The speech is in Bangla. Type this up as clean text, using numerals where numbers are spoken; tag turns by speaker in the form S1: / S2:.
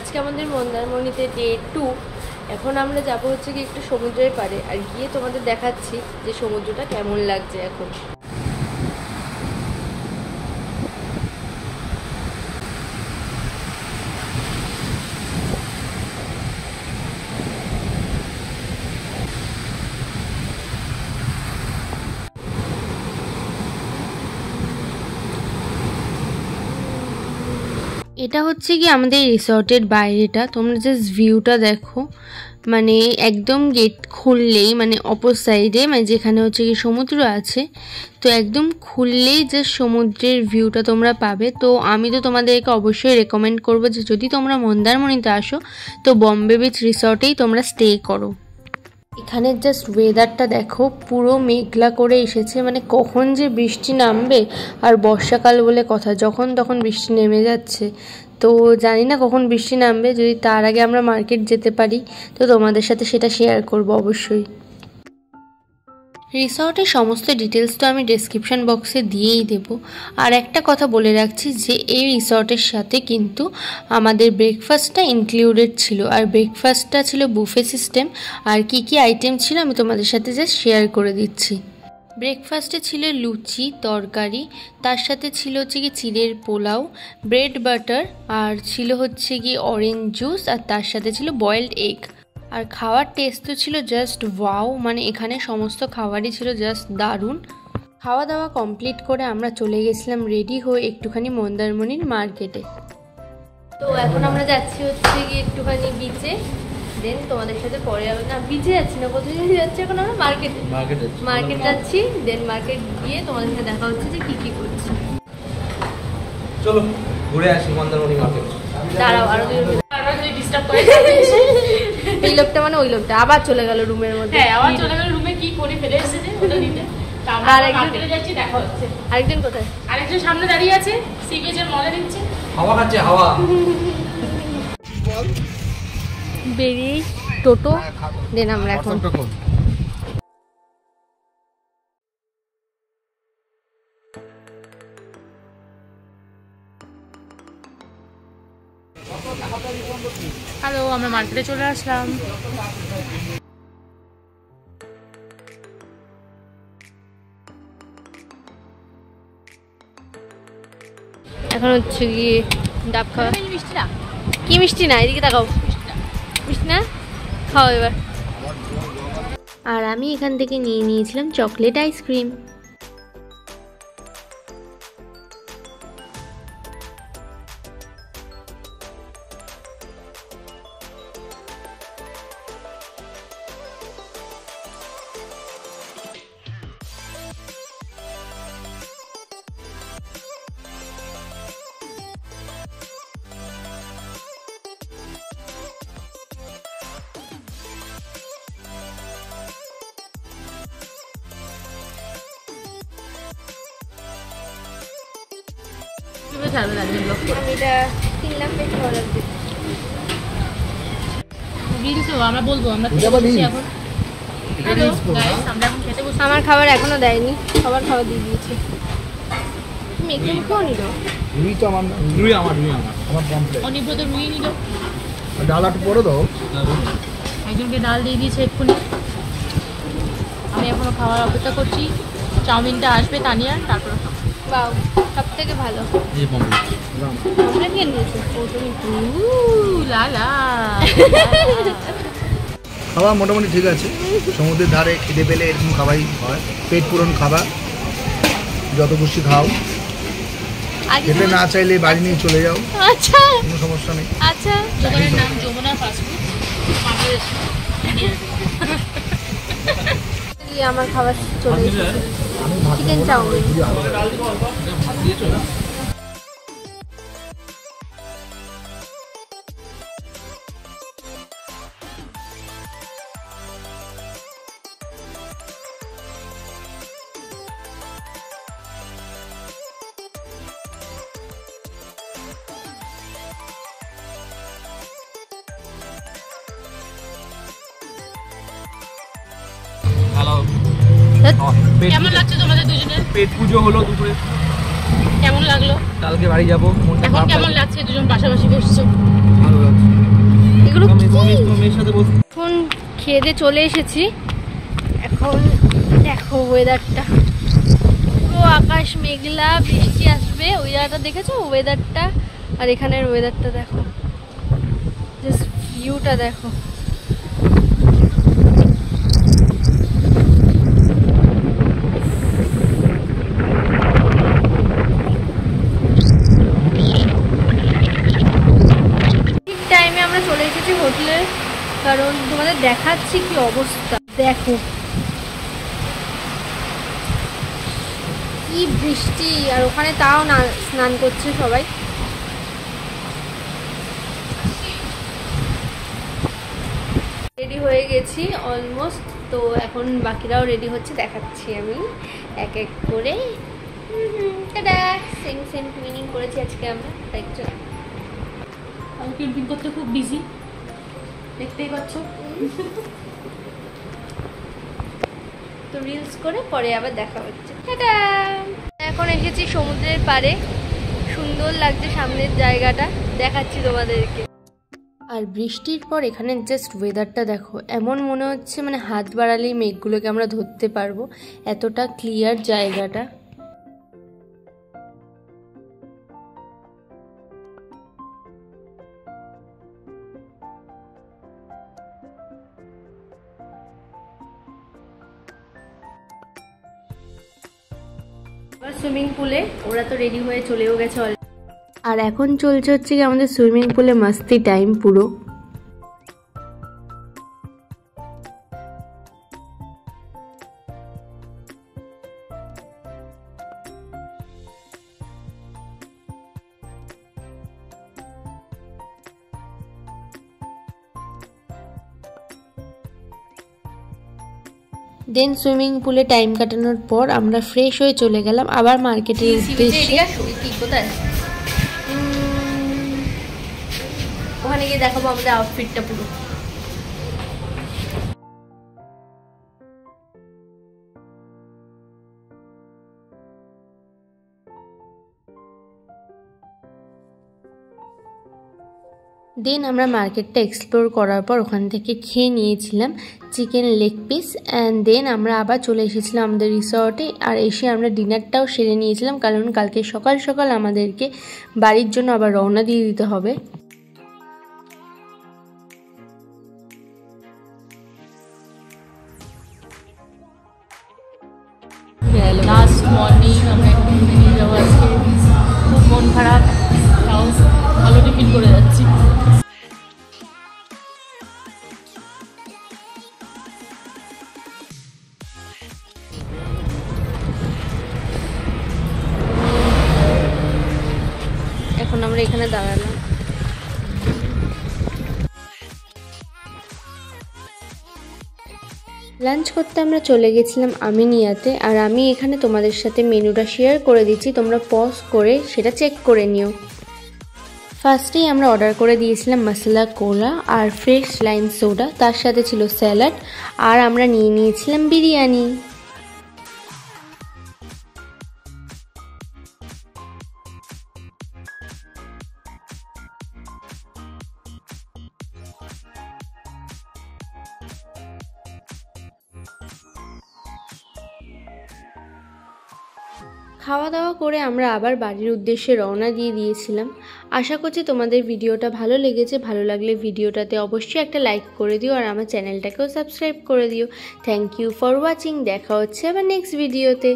S1: আজকে আমাদের মন্দারমণিতে ডে 2। এখন আমরা যাব হচ্ছে কি একটু সমুদ্রের পাড়ে, আর গিয়ে তোমাদের দেখাচ্ছি যে সমুদ্রটা কেমন লাগছে এখন। এটা হচ্ছে কি আমাদের রিসর্টের বাইরেটা, তোমরা জাস্ট ভিউটা দেখো। মানে একদম গেট খুললেই মানে অপর সাইডে মানে যেখানে হচ্ছে কি সমুদ্র আছে, তো একদম খুললেই জাস্ট সমুদ্রের ভিউটা তোমরা পাবে। তো আমি তো তোমাদেরকে অবশ্যই রেকমেন্ড করবো যে যদি তোমরা মন্দারমণিতে আসো তো বম্বে বিচ রিসর্টেই তোমরা স্টে করো। এখানে জাস্ট ওয়েদারটা দেখো, পুরো মেঘলা করে এসেছে, মানে কখন যে বৃষ্টি নামবে। আর বর্ষাকাল বলে কথা, যখন তখন বৃষ্টি নেমে যাচ্ছে। তো জানি না কখন বৃষ্টি নামবে, যদি তার আগে আমরা মার্কেট যেতে পারি তো তোমাদের সাথে সেটা শেয়ার করব অবশ্যই। রিসর্টের সমস্ত ডিটেলস তো আমি ডেসক্রিপশান বক্সে দিয়েই দেবো। আর একটা কথা বলে রাখছি যে এই রিসর্টের সাথে কিন্তু আমাদের ব্রেকফাস্টটা ইনক্লুডেড ছিল, আর ব্রেকফাস্টটা ছিল বুফে সিস্টেম। আর কি কি আইটেম ছিল আমি তোমাদের সাথে জাস্ট শেয়ার করে দিচ্ছি। ব্রেকফাস্টে ছিল লুচি তরকারি, তার সাথে ছিল হচ্ছে কি চিড়ের পোলাও, ব্রেড বাটার, আর ছিল হচ্ছে কি অরেঞ্জ জুস, আর তার সাথে ছিল বয়েলড এগ। আর খাওয়ার টেস্ট তো ছিল জাস্ট ওয়াও, মানে এখানে সমস্ত খাবারই ছিল জাস্ট দারুণ। খাওয়া দাওয়া কমপ্লিট করে আমরা চলে গেছিলাম রেডি হয়ে একটুখানি মন্দারমণির মার্কেটে। তো এখন আমরা যাচ্ছি হচ্ছে কি একটুখানি বিচে, দেন তোমাদের সাথে পরে যাবে না, বিচে যাচ্ছি না, কোথায় যাচ্ছি এখন আমরা মার্কেট যাচ্ছি। দেন মার্কেট গিয়ে তোমাদের সাথে দেখা হচ্ছে যে কি করছি।
S2: চলো ঘুরে আসি মন্দারমণি মার্কেট।
S1: দাঁড়াও আরো ডিস্টার্ব করে এই লোকটা, মানে ওই লোকটা আবার চলে গেল রুমের মধ্যে।
S3: হ্যাঁ আবার চলে গেল রুমে, কি করে ফেলে এসেছে ওটা নিতে। আর একজন যাচ্ছি, দেখা হচ্ছে।
S1: আরেকজন কোথায়?
S3: আরেকজন সামনে দাঁড়িয়ে আছে, সি বিচের মজা নিচ্ছে,
S2: হাওয়া খাচ্ছে হাওয়া।
S1: বেরিয়ে টোটো, দেন আমরা এখন
S3: হ্যালো, আমরা মার্কেটে চলে আসলাম।
S1: এখন হচ্ছে কি ডাব খাওয়া।
S3: মিষ্টি না,
S1: কি মিষ্টি না? এদিকে তাকাও, মিষ্টি না খাও এবার। আর আমি এখান থেকে নিয়ে নিয়েছিলাম চকলেট আইসক্রিম। আমি এটা কিনলাম, বেশ ভালো লাগছে।
S3: আমরা বলবো আমরা এখন। হ্যালো গাইস, আমরা এখন খেতে বসে।
S1: আমার খাবার এখনো দেয়নি, সবার খাবার দিয়ে দিয়েছে। তুমি একদম খাও নিল।
S2: রুই তো আমার, রুই আমার কমপ্লিট।
S3: অনিব্রত রুই নিল,
S2: ডাল একটু পরে দাও।
S3: একজনকে ডাল দিয়ে দিয়েছে এক্ষুনি। আমি এখনো খাওয়ার অপেক্ষা করছি, চাউমিনটা আসবে তানিয়ার, তারপর
S1: বাও, সব থেকে ভালো আমরা খেয়ে নিয়েছি।
S4: খাওয়া মোটামুটি ঠিক আছে। সমুদ্রের ধারে খিদে পেলে এরকম খাওয়াই হয়, পেট পূরণ খাবার, যত খুশি খাও। খেতে না চাইলে বাড়ি নিয়ে চলে যাও,
S1: আচ্ছা
S4: কোনো সমস্যা নেই।
S1: আচ্ছা,
S3: দোকানের নাম যমুনা ফাস্টফুড।
S1: আমার খাবার চলে এসেছে, চিকেন চাউমিন।
S2: হ্যালো,
S3: কেমন লাগছে তোমাদের দুজনের?
S2: পেট পুজো হলো দুপুরে,
S3: কেমন লাগলো?
S2: কালকে বাড়ি যাবো।
S3: এখন কেমন লাগছে দুজন পাশাপাশি বসছো?
S2: ভালো
S1: এগুলো
S2: মেয়ের সাথে বসে
S1: এখন খেয়ে দিয়ে চলে এসেছি। এখন দেখো ওয়েদারটা, পুরো আকাশ মেঘলা, বৃষ্টি আসবে। ওই জায়গাটা দেখেছো ওয়েদারটা, আর এখানের ওয়েদারটা দেখো, জাস্ট ভিউটা দেখো। ঠিক টাইমে আমরা চলে এসেছি হোটেলে, কারণ তোমাদের দেখাচ্ছি কি অবস্থা। দেখো কি বৃষ্টি, আর ওখানে তাও না স্নান করছে সবাই। রেডি হয়ে গেছি অলমোস্ট, তো এখন বাকিরাও রেডি হচ্ছে, দেখাচ্ছি আমি এক এক করে। টাটা, সেম সেম টুইনিং করেছি আজকে আমরা, তাই তো
S3: ক্যাম্পিং করতে খুব বিজি, দেখতেই পাচ্ছ।
S1: তো রিলস করে পরে আবার দেখা হচ্ছে। টাটা। এখন এসেছি সমুদ্রের পাড়ে, সুন্দর লাগছে সামনের জায়গাটা, দেখাচ্ছি তোমাদেরকে। আর বৃষ্টির পর এখানে জাস্ট ওয়েদারটা দেখো, এমন মনে হচ্ছে মানে হাত বাড়ালেই মেঘগুলোকে আমরা ধরতে পারবো, এতটা ক্লিয়ার জায়গাটা। সুইমিং পুলে ওরা তো রেডি হয়ে চলেও গেছে আর এখন চলছে হচ্ছে কি আমাদের সুইমিং পুলে মাস্তি টাইম পুরো। দেন সুইমিং পুলে টাইম কাটানোর পর আমরা ফ্রেশ হয়ে চলে গেলাম আবার মার্কেটের উদ্দেশ্যে। কোথায় ওখানে গিয়ে দেখাবো আমাদের আউটফিটটা পুরো। দেন আমরা মার্কেটটা এক্সপ্লোর করার পর ওখান থেকে খেয়ে নিয়েছিলাম chicken leg piece, and then আমরা আবার চলে এসেছিলাম আমাদের রিসর্টে। আর এসে আমরা ডিনারটাও সেরে নিয়েছিলাম, কারণ কালকে সকাল সকাল আমাদেরকে বাড়ির জন্য আবার রওনা দিয়ে দিতে হবে।
S3: লাস্ট মর্নিং আমরা একটু বেরিয়ে যাবো আজকে, খুব মন খারাপ, তাও ভালো টিফিন করে যাচ্ছি।
S1: এখন আমরা এখানে দাঁড়ালাম। লাঞ্চ করতে আমরা চলে গেছিলাম আমিনিয়াতে, আর আমি এখানে তোমাদের সাথে মেনুটা শেয়ার করে দিচ্ছি, তোমরা পজ করে সেটা চেক করে নিও। ফার্স্টেই আমরা অর্ডার করে দিয়েছিলাম মশলা কোলা আর ফ্রেশ লাইম সোডা, তার সাথে ছিল স্যালাড, আর আমরা নিয়ে নিয়েছিলাম বিরিয়ানি। খাওয়া দাওয়া করে আমরা আবার বাড়ির উদ্দেশ্যে রওনা দিয়ে দিয়েছিলাম। আশা করছি তোমাদের ভিডিওটা ভালো লেগেছে, ভালো লাগলে ভিডিওটাতে অবশ্যই একটা লাইক করে দিও, আর আমার চ্যানেলটাকেও সাবস্ক্রাইব করে দিও। থ্যাংক ইউ ফর ওয়াচিং, দেখা হচ্ছে আবার নেক্সট ভিডিওতে।